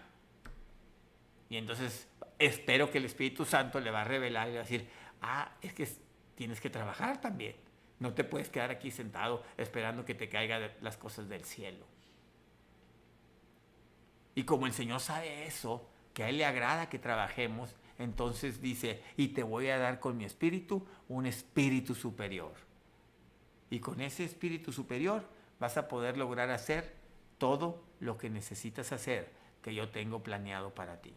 Y entonces espero que el Espíritu Santo le va a revelar y le va a decir, es que tienes que trabajar también. No te puedes quedar aquí sentado esperando que te caigan las cosas del cielo. Y como el Señor sabe eso, que a Él le agrada que trabajemos, entonces dice, y te voy a dar con mi espíritu un espíritu superior. Y con ese espíritu superior vas a poder lograr hacer todo lo que necesitas hacer, que yo tengo planeado para ti.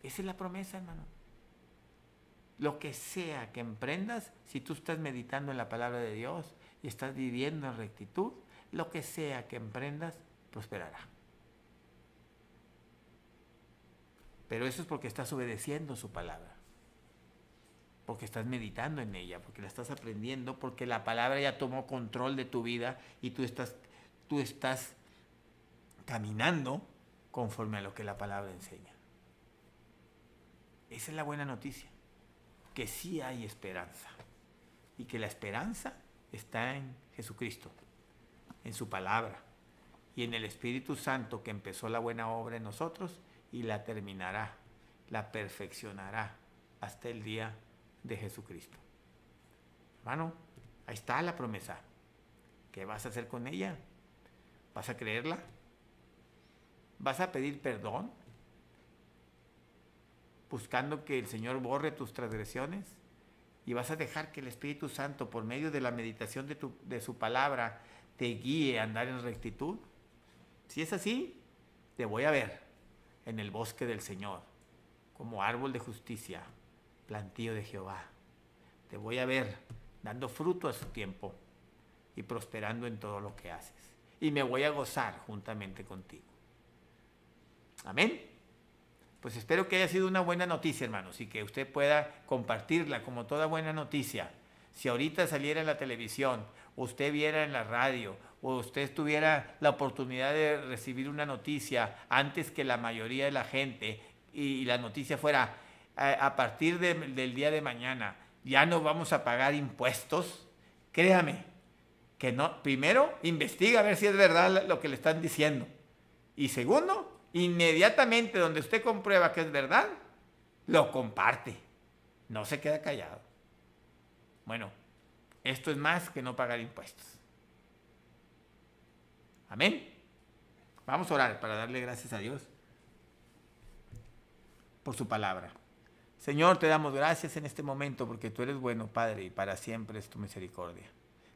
Esa es la promesa, hermano. Lo que sea que emprendas, si tú estás meditando en la palabra de Dios y estás viviendo en rectitud, lo que sea que emprendas, prosperará. Pero eso es porque estás obedeciendo su palabra, porque estás meditando en ella, porque la estás aprendiendo, porque la palabra ya tomó control de tu vida y tú estás caminando conforme a lo que la palabra enseña. Esa es la buena noticia, que sí hay esperanza y que la esperanza está en Jesucristo, en su palabra y en el Espíritu Santo que empezó la buena obra en nosotros y la terminará, la perfeccionará hasta el día de Jesucristo. Hermano, ahí está la promesa. ¿Qué vas a hacer con ella? ¿Vas a creerla? ¿Vas a pedir perdón? Buscando que el Señor borre tus transgresiones. ¿Y vas a dejar que el Espíritu Santo, por medio de la meditación de su palabra, te guíe a andar en rectitud? Si es así, te voy a ver en el bosque del Señor, como árbol de justicia, plantío de Jehová. Te voy a ver dando fruto a su tiempo y prosperando en todo lo que haces. Y me voy a gozar juntamente contigo. Amén. Pues espero que haya sido una buena noticia, hermanos, y que usted pueda compartirla como toda buena noticia. Si ahorita saliera en la televisión, o usted viera en la radio, o usted tuviera la oportunidad de recibir una noticia antes que la mayoría de la gente, y la noticia fuera, a partir del día de mañana, ya no vamos a pagar impuestos, créame, que no. Primero, investiga a ver si es verdad lo que le están diciendo. Y segundo, inmediatamente donde usted comprueba que es verdad, lo comparte. No se queda callado. Bueno, esto es más que no pagar impuestos. Amén. Vamos a orar para darle gracias a Dios por su palabra. Señor, te damos gracias en este momento porque tú eres bueno, Padre, y para siempre es tu misericordia.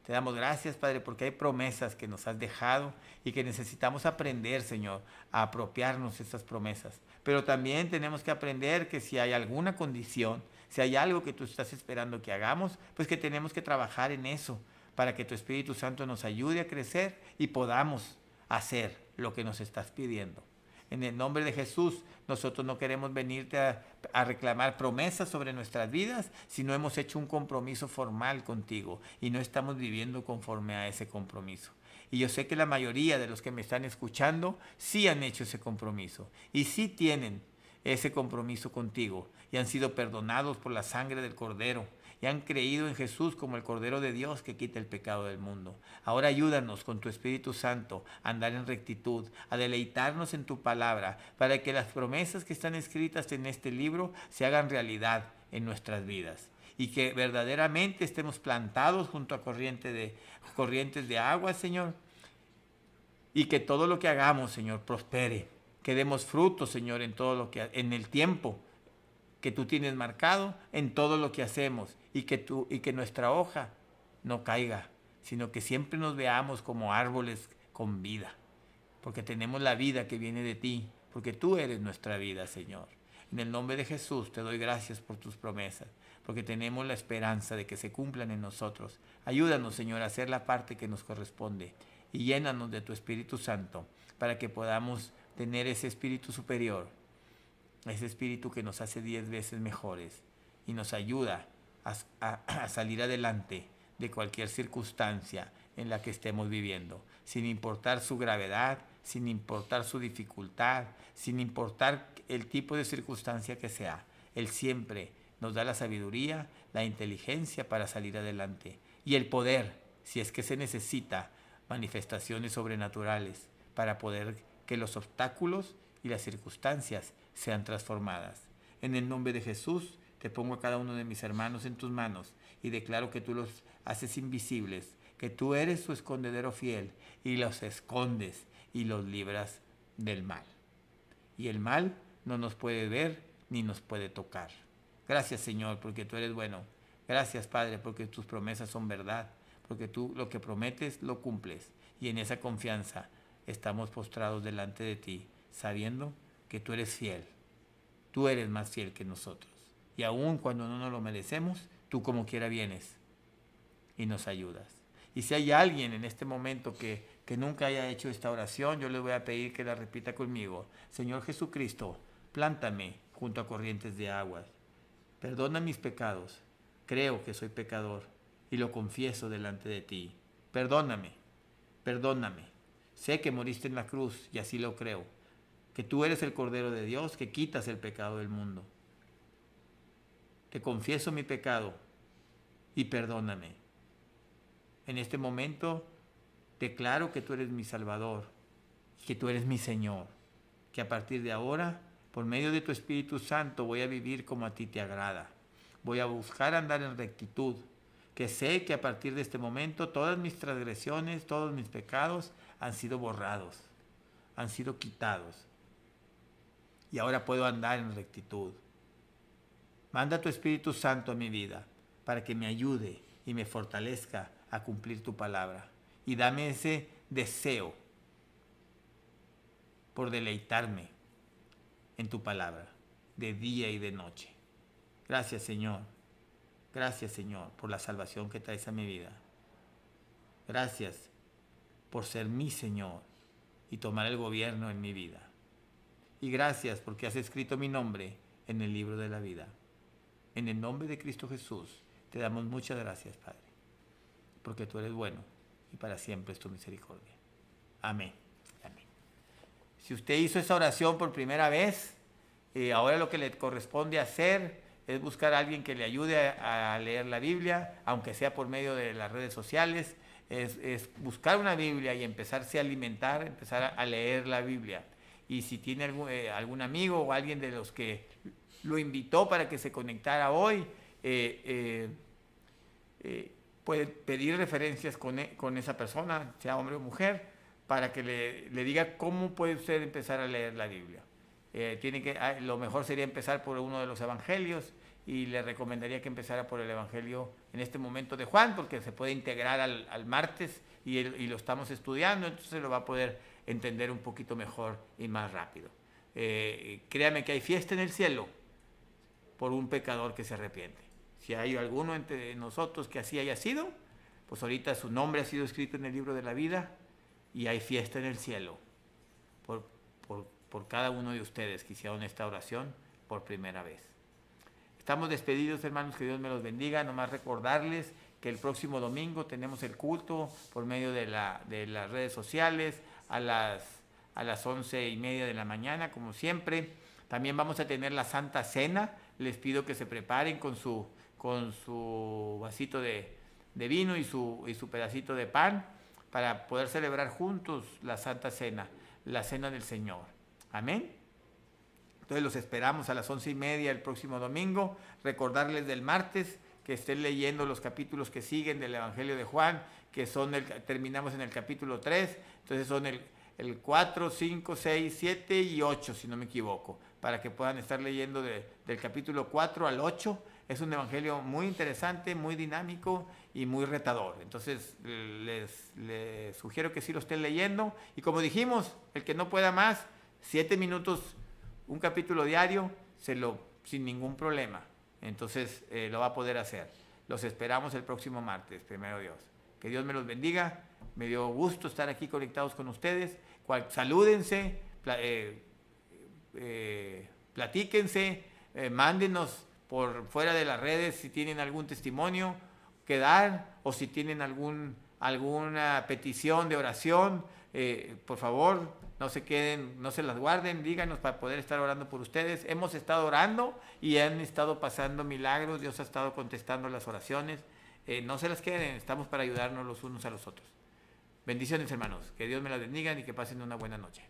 Te damos gracias, Padre, porque hay promesas que nos has dejado y que necesitamos aprender, Señor, a apropiarnos de estas promesas. Pero también tenemos que aprender que si hay alguna condición, si hay algo que tú estás esperando que hagamos, pues que tenemos que trabajar en eso para que tu Espíritu Santo nos ayude a crecer y podamos hacer lo que nos estás pidiendo. En el nombre de Jesús, nosotros no queremos venirte a reclamar promesas sobre nuestras vidas si no hemos hecho un compromiso formal contigo y no estamos viviendo conforme a ese compromiso. Y yo sé que la mayoría de los que me están escuchando sí han hecho ese compromiso y sí tienen ese compromiso contigo y han sido perdonados por la sangre del Cordero y han creído en Jesús como el Cordero de Dios que quita el pecado del mundo. Ahora ayúdanos con tu Espíritu Santo a andar en rectitud, a deleitarnos en tu palabra, para que las promesas que están escritas en este libro se hagan realidad en nuestras vidas y que verdaderamente estemos plantados junto a corrientes de agua, Señor, y que todo lo que hagamos, Señor, prospere, que demos fruto, Señor, en el tiempo que tú tienes marcado, en todo lo que hacemos, y que nuestra hoja no caiga, sino que siempre nos veamos como árboles con vida, porque tenemos la vida que viene de ti, porque tú eres nuestra vida, Señor. En el nombre de Jesús te doy gracias por tus promesas, porque tenemos la esperanza de que se cumplan en nosotros. Ayúdanos, Señor, a hacer la parte que nos corresponde y llénanos de tu Espíritu Santo para que podamos tener ese espíritu superior, ese espíritu que nos hace 10 veces mejores y nos ayuda a salir adelante de cualquier circunstancia en la que estemos viviendo, sin importar su gravedad, sin importar su dificultad, sin importar el tipo de circunstancia que sea. Él siempre nos da la sabiduría, la inteligencia para salir adelante y el poder, si es que se necesita, manifestaciones sobrenaturales para poder que los obstáculos y las circunstancias sean transformadas. En el nombre de Jesús, te pongo a cada uno de mis hermanos en tus manos y declaro que tú los haces invisibles, que tú eres su escondedero fiel y los escondes y los libras del mal. Y el mal no nos puede ver ni nos puede tocar. Gracias, Señor, porque tú eres bueno. Gracias, Padre, porque tus promesas son verdad, porque tú lo que prometes lo cumples. Y en esa confianza estamos postrados delante de ti, sabiendo que tú eres fiel. Tú eres más fiel que nosotros. Y aun cuando no nos lo merecemos, tú como quiera vienes y nos ayudas. Y si hay alguien en este momento que nunca haya hecho esta oración, yo le voy a pedir que la repita conmigo. Señor Jesucristo, plántame junto a corrientes de aguas. Perdona mis pecados. Creo que soy pecador y lo confieso delante de ti. Perdóname, perdóname. Sé que moriste en la cruz y así lo creo. Que tú eres el Cordero de Dios que quitas el pecado del mundo. Te confieso mi pecado y perdóname. En este momento declaro que tú eres mi Salvador, que tú eres mi Señor, que a partir de ahora, por medio de tu Espíritu Santo, voy a vivir como a ti te agrada. Voy a buscar andar en rectitud, que sé que a partir de este momento todas mis transgresiones, todos mis pecados han sido borrados, han sido quitados. Y ahora puedo andar en rectitud. Manda tu Espíritu Santo a mi vida para que me ayude y me fortalezca a cumplir tu palabra. Y dame ese deseo por deleitarme en tu palabra, de día y de noche. Gracias, Señor. Gracias, Señor, por la salvación que traes a mi vida. Gracias por ser mi Señor y tomar el gobierno en mi vida. Y gracias porque has escrito mi nombre en el libro de la vida. En el nombre de Cristo Jesús, te damos muchas gracias, Padre, porque tú eres bueno y para siempre es tu misericordia. Amén. Amén. Si usted hizo esta oración por primera vez, ahora lo que le corresponde hacer es buscar a alguien que le ayude a leer la Biblia, aunque sea por medio de las redes sociales, es buscar una Biblia y empezarse a alimentar, empezar a leer la Biblia. Y si tiene algún amigo o alguien de los que lo invitó para que se conectara hoy, puede pedir referencias con esa persona, sea hombre o mujer, para que le diga cómo puede usted empezar a leer la Biblia. Lo mejor sería empezar por uno de los evangelios y le recomendaría que empezara por el evangelio en este momento de Juan, porque se puede integrar al martes y lo estamos estudiando, entonces lo va a poder entender un poquito mejor y más rápido. Créame que hay fiesta en el cielo por un pecador que se arrepiente. Si hay alguno entre nosotros que así haya sido, pues ahorita su nombre ha sido escrito en el libro de la vida y hay fiesta en el cielo por cada uno de ustedes que hicieron esta oración por primera vez. Estamos despedidos, hermanos, que Dios me los bendiga. Nomás recordarles que el próximo domingo tenemos el culto por medio de las redes sociales a las 11:30 de la mañana, como siempre. También vamos a tener la Santa Cena. Les pido que se preparen con su vasito de vino y su pedacito de pan para poder celebrar juntos la Santa Cena, la Cena del Señor. Amén. Entonces los esperamos a las 11:30 el próximo domingo. Recordarles del martes que estén leyendo los capítulos que siguen del Evangelio de Juan, que terminamos en el capítulo 3, entonces son el 4, 5, 6, 7 y 8, si no me equivoco, para que puedan estar leyendo del capítulo 4 al 8. Es un evangelio muy interesante, muy dinámico y muy retador. Entonces les sugiero que sí lo estén leyendo. Y como dijimos, el que no pueda más, 7 minutos, un capítulo diario, sin ningún problema. Entonces lo va a poder hacer. Los esperamos el próximo martes, primero Dios. Que Dios me los bendiga. Me dio gusto estar aquí conectados con ustedes. Salúdense, platíquense, mándenos por fuera de las redes si tienen algún testimonio que dar o si tienen alguna petición de oración. Por favor, no se queden, no se las guarden, díganos para poder estar orando por ustedes. Hemos estado orando y han estado pasando milagros, Dios ha estado contestando las oraciones. No se las queden, estamos para ayudarnos los unos a los otros. Bendiciones, hermanos, que Dios me las bendiga y que pasen una buena noche.